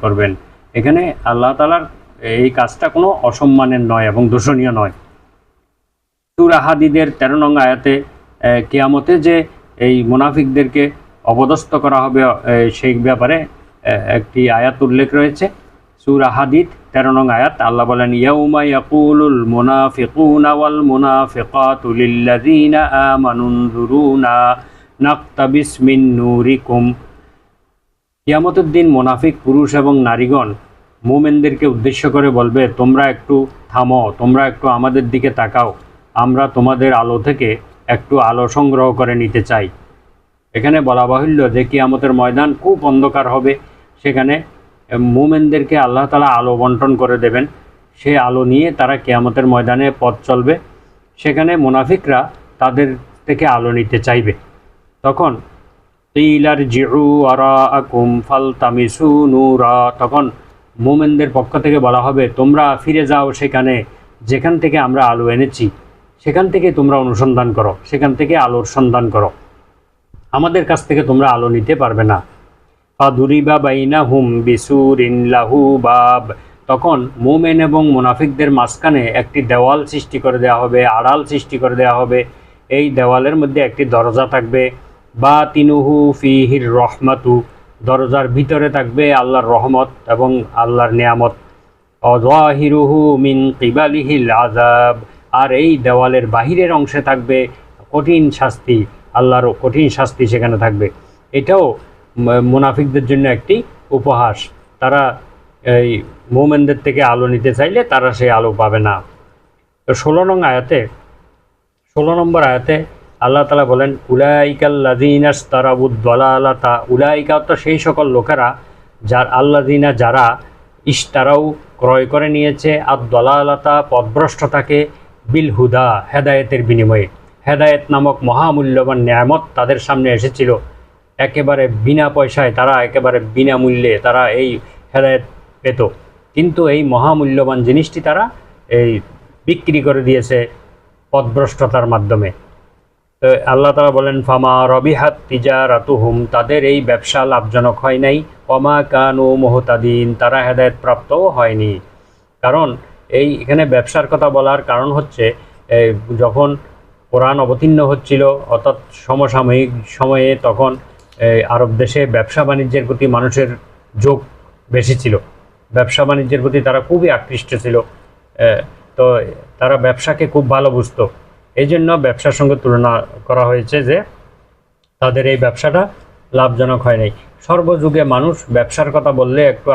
করবেন। এখানে আল্লাহ তাআলার এই কাজটা কোনো অসম্মানের নয় এবং দোষণীয় নয়। সূরা হাদীদের 13 নং আয়াতে কিয়ামতে যে এই মুনাফিকদেরকে অপদস্থ করা হবে সেই ব্যাপারে একটি আয়াত উল্লেখ রয়েছে। সূরা হাদীদ 13 নং আয়াত, আল্লাহ বলেন, ইয়াউমা ইয়াকুলুল মুনাফিকুনা ওয়াল মুনাফিকাতু লিল্লাযীনা আমানু নজুরুনা নাকতাবিস মিন নূরিকুম। কিয়ামতের দিন মুনাফিক পুরুষ এবং নারীগণ মুমিনদেরকে উদ্দেশ্য করে বলবে, তোমরা একটু থামো, তোমরা একটু আমাদের দিকে তাকাও, আমরা তোমাদের আলো থেকে একটু আলো সংগ্রহ করে নিতে চাই। এখানে বলা বাহুল্য যে কিয়ামতের ময়দান খুব অন্ধকার হবে, সেখানে মুমিনদেরকে আল্লাহ তাআলা আলো বন্টন করে দেবেন। সে আলো নিয়ে তারা কিয়ামতের ময়দানে পথ চলবে। সেখানে মুনাফিকরা তাদের থেকে আলো নিতে চাইবে। তখন কিলা রজিউ ওয়ারাআকুম ফালতামিসু নূরা, তখন মুমিনদের পক্ষ থেকে বলা হবে, তোমরা ফিরে যাও সেখানে যেখান থেকে আমরা আলো এনেছি, সেখান থেকে তোমরা অনুসন্ধান করো, সেখান থেকে আলোর সন্ধান করো, আমাদের কাছ থেকে তোমরা আলো নিতে পারবে না। ফাদুরিবা বাইনাহুম বিসুরিন লাহু বাব, তখন মুমিন এবং মুনাফিকদের মাঝখানে একটি দেওয়াল সৃষ্টি করে দেওয়া হবে, আড়াল সৃষ্টি করে দেওয়া হবে। এই দেওয়ালের মধ্যে একটি দরজা থাকবে, বাতিনুহু ফিহির রহমাতু, দরজার ভিতরে থাকবে আল্লাহর রহমত এবং আল্লাহর নিয়ামত। অযাহিরুহু মিন কিবালিহিল আযাব, আর এই দেওয়ালের বাহিরের অংশে থাকবে কঠিন শাস্তি, আল্লাহর কঠিন শাস্তি সেখানে থাকবে। এটাও মুনাফিকদের জন্য একটি উপহাস। তারা এই মুমিনদের থেকে আলো নিতে চাইলে তারা সেই আলো পাবে না। তো 16 নম্বর আয়াতে আল্লাহ তাআলা বলেন, উলাইকাল্লাযীনা ইশতারাবুদ দালালাতা, উলাইকা তো সেই সকল লোকেরা যারা ইশতারাউ ক্রয় করে নিয়েছে আদ-দালালাতা পথভ্রষ্টতাকে বিল হুদা হেদায়েতের বিনিময়ে। হেদায়েত নামক মহামূল্যবান নিয়ামত তাদের সামনে এসেছিল একেবারে বিনা পয়সায়, তারা একেবারে বিনামূল্যে তারা এই হেদায়েত পেত, কিন্তু এই মহামূল্যবান জিনিসটি তারা এই বিক্রি করে দিয়েছে পথভ্রষ্টতার মাধ্যমে। তো আল্লাহ তাআলা বলেন, ফামা রবিহাত তিজারাতুহুম, তাদের এই ব্যবসা লাভজনক হয় নাই, ওমা কানু মুহতাদিন, তারা হেদায়েত প্রাপ্তও হয়নি। কারণ এখানে ব্যবসার কথা বলার কারণ হচ্ছে, যখন কোরআন অবতীর্ণ হচ্ছিল অর্থাৎ সমসাময়িক সময়ে, তখন আরব দেশে ব্যবসা বাণিজ্যের প্রতি মানুষের ঝোঁক বেশি ছিল, ব্যবসা বাণিজ্যের প্রতি তারা খুবই আকৃষ্ট ছিল। তো তারা ব্যবসাকে খুব ভালো বুঝত, এই জন্য ব্যবসার সঙ্গে তুলনা করা হয়েছে যে তাদের এই ব্যবসাটা লাভজনক হয় নাই। সর্বযুগে মানুষ ব্যবসার কথা বললে একটু